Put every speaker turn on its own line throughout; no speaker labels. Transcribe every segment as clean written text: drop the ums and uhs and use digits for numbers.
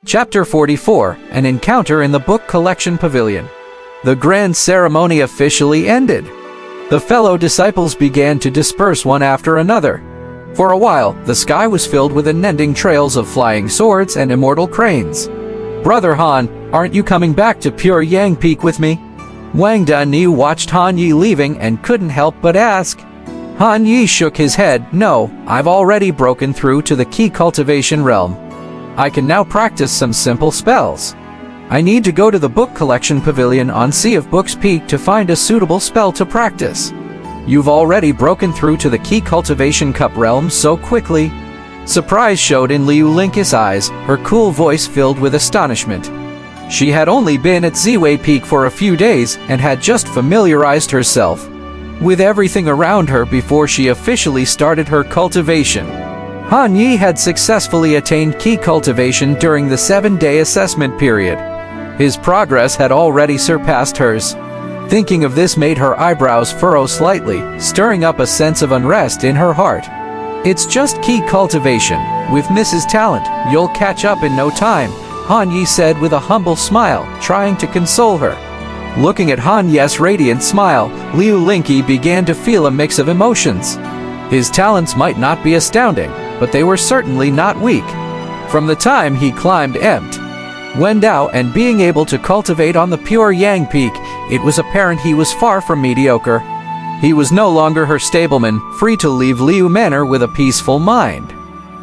Chapter 44, An Encounter in the Book Collection Pavilion. The grand ceremony officially ended. The fellow disciples began to disperse one after another. For a while, the sky was filled with unending trails of flying swords and immortal cranes. "Brother Han, aren't you coming back to Pure Yang Peak with me?" Wang Danyu watched Han Yi leaving and couldn't help but ask. Han Yi shook his head. "No, I've already broken through to the key cultivation realm. I can now practice some simple spells. I need to go to the book collection pavilion on Sea of Books Peak to find a suitable spell to practice." "You've already broken through to the key cultivation cup realm so quickly?" Surprise showed in Liu Linke's eyes, her cool voice filled with astonishment. She had only been at Ziwei Peak for a few days and had just familiarized herself with everything around her before she officially started her cultivation. Han Yi had successfully attained key cultivation during the 7-day assessment period. His progress had already surpassed hers. Thinking of this made her eyebrows furrow slightly, stirring up a sense of unrest in her heart. "It's just key cultivation. With Mrs. Talent, you'll catch up in no time," Han Yi said with a humble smile, trying to console her. Looking at Han Yi's radiant smile, Liu Linke began to feel a mix of emotions. His talents might not be astounding, but they were certainly not weak. From the time he climbed Mt. Wendao and being able to cultivate on the Pure Yang Peak, it was apparent he was far from mediocre. He was no longer her stableman, free to leave Liu Manor with a peaceful mind.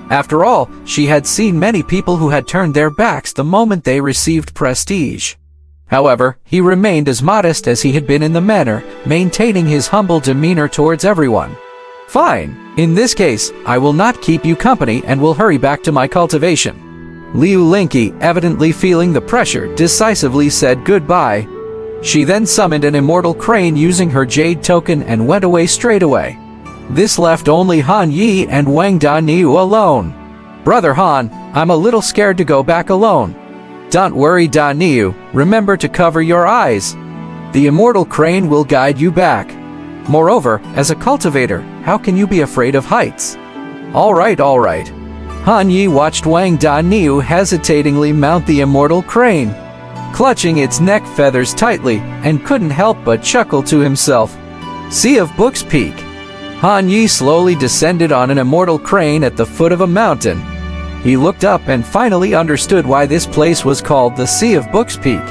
After all, she had seen many people who had turned their backs the moment they received prestige. However, he remained as modest as he had been in the manor, maintaining his humble demeanor towards everyone. "Fine. In this case, I will not keep you company and will hurry back to my cultivation." Liu Linke, evidently feeling the pressure, decisively said goodbye. She then summoned an immortal crane using her jade token and went away straight away. This left only Han Yi and Wang Danyu alone. "Brother Han, I'm a little scared to go back alone." "Don't worry, Danyu. Remember to cover your eyes. The immortal crane will guide you back. Moreover, as a cultivator, how can you be afraid of heights?" All right. Han Yi watched Wang Danyu hesitatingly mount the immortal crane, clutching its neck feathers tightly, and couldn't help but chuckle to himself. Sea of Books Peak. Han Yi slowly descended on an immortal crane at the foot of a mountain. He looked up and finally understood why this place was called the Sea of Books Peak.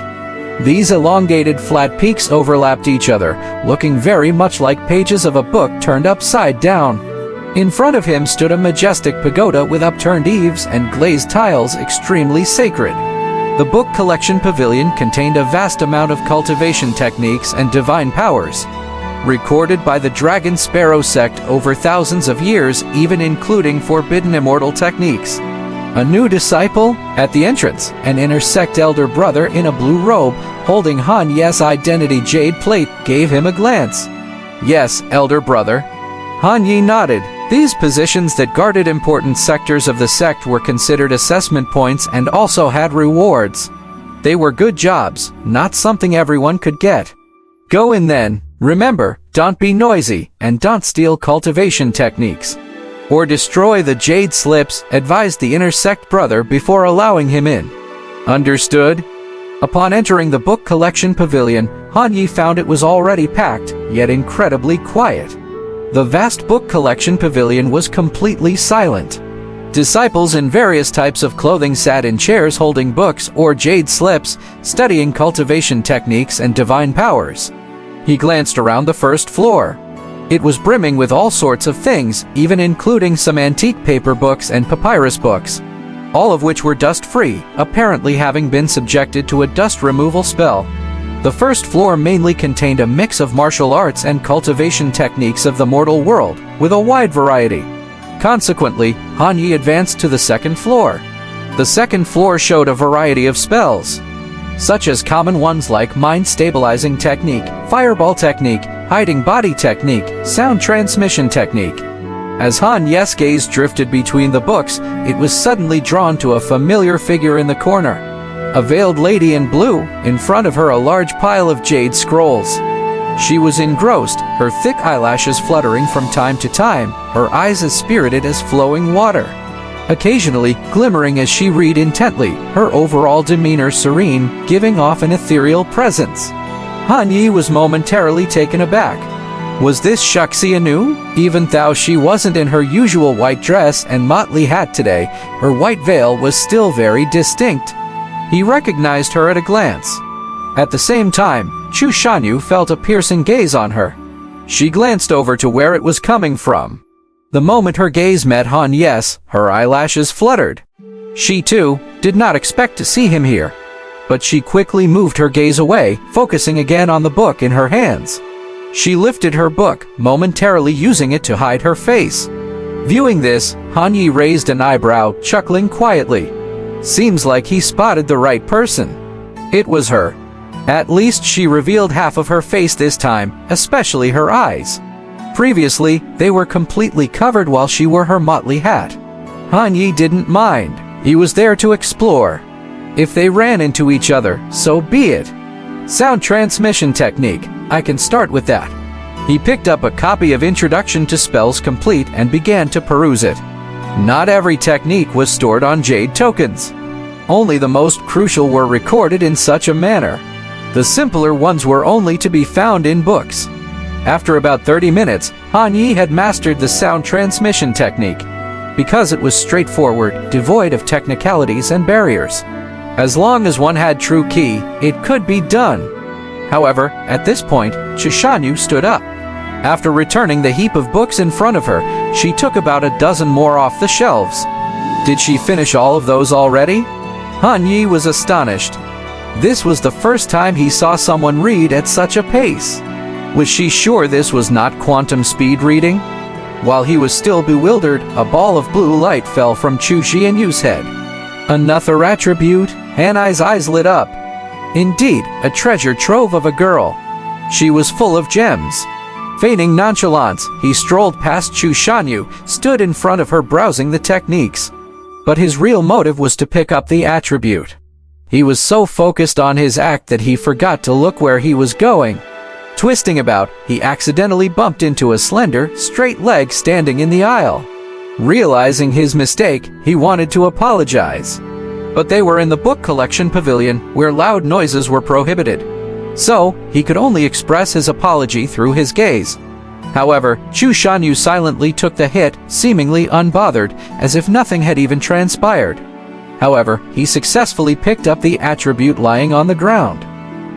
These elongated flat peaks overlapped each other, looking very much like pages of a book turned upside down. In front of him stood a majestic pagoda with upturned eaves and glazed tiles, extremely sacred. The book collection pavilion contained a vast amount of cultivation techniques and divine powers, recorded by the Dragon Sparrow sect over thousands of years, even including forbidden immortal techniques. A new disciple? At the entrance, an intersect elder brother in a blue robe, holding Han Yi's identity jade plate, gave him a glance. "Yes, elder brother." Han Yi nodded. These positions that guarded important sectors of the sect were considered assessment points and also had rewards. They were good jobs, not something everyone could get. "Go in then. Remember, don't be noisy, and don't steal cultivation techniques. Or destroy the jade slips," advised the intersect brother before allowing him in. "Understood." Upon entering the book collection pavilion, Han Yi found it was already packed, yet incredibly quiet. The vast book collection pavilion was completely silent. Disciples in various types of clothing sat in chairs holding books or jade slips, studying cultivation techniques and divine powers. He glanced around the first floor. It was brimming with all sorts of things, even including some antique paper books and papyrus books, all of which were dust-free, apparently having been subjected to a dust removal spell. The first floor mainly contained a mix of martial arts and cultivation techniques of the mortal world, with a wide variety. Consequently, Han Yi advanced to the second floor. The second floor showed a variety of spells, such as common ones like mind-stabilizing technique, fireball technique, hiding body technique, sound transmission technique. As Han Yi's gaze drifted between the books, it was suddenly drawn to a familiar figure in the corner. A veiled lady in blue, in front of her a large pile of jade scrolls. She was engrossed, her thick eyelashes fluttering from time to time, her eyes as spirited as flowing water. occasionally glimmering as she read intently, her overall demeanor serene, giving off an ethereal presence. Han Yi was momentarily taken aback. Was this Wuxia new? Even though she wasn't in her usual white dress and motley hat today, her white veil was still very distinct. He recognized her at a glance. At the same time, Chu Shanyu felt a piercing gaze on her. She glanced over to where it was coming from. The moment her gaze met Han Yi's, her eyelashes fluttered. She, too, did not expect to see him here. But she quickly moved her gaze away, focusing again on the book in her hands. She lifted her book, momentarily using it to hide her face. Viewing this, Han Yi raised an eyebrow, chuckling quietly. Seems like he spotted the right person. It was her. At least she revealed half of her face this time, especially her eyes. Previously, they were completely covered while she wore her motley hat. Han Yi didn't mind. He was there to explore. If they ran into each other, so be it. Sound transmission technique. I can start with that. He picked up a copy of Introduction to Spells Complete and began to peruse it. Not every technique was stored on jade tokens. Only the most crucial were recorded in such a manner. The simpler ones were only to be found in books. After about 30 minutes, Han Yi had mastered the sound transmission technique. Because it was straightforward, devoid of technicalities and barriers. As long as one had true key, it could be done. However, at this point, Chu Shanyu stood up. After returning the heap of books in front of her, she took about a dozen more off the shelves. Did she finish all of those already? Han Yi was astonished. This was the first time he saw someone read at such a pace. Was she sure this was not quantum speed reading? While he was still bewildered, a ball of blue light fell from Chu Xianyu's head. Another attribute? Han Yi's eyes lit up. Indeed, a treasure trove of a girl. She was full of gems. Feigning nonchalance, he strolled past Chu Shanyu, stood in front of her browsing the techniques. But his real motive was to pick up the attribute. He was so focused on his act that he forgot to look where he was going. Twisting about, he accidentally bumped into a slender, straight leg standing in the aisle. Realizing his mistake, he wanted to apologize. But they were in the book collection pavilion, where loud noises were prohibited. So, he could only express his apology through his gaze. However, Chu Shanyu silently took the hit, seemingly unbothered, as if nothing had even transpired. However, he successfully picked up the attribute lying on the ground.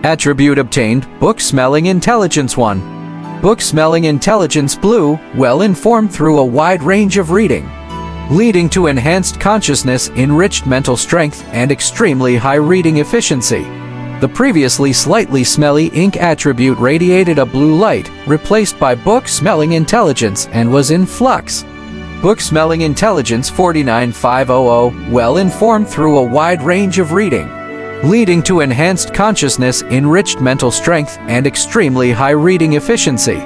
Attribute obtained, Book-Smelling Intelligence 1. Book-Smelling Intelligence Blue, well-informed through a wide range of reading, leading to enhanced consciousness, enriched mental strength, and extremely high reading efficiency. The previously slightly smelly ink attribute radiated a blue light, replaced by Book-Smelling Intelligence, and was in flux. Book-Smelling Intelligence 49500, well-informed through a wide range of reading, leading to enhanced consciousness, enriched mental strength, and extremely high reading efficiency.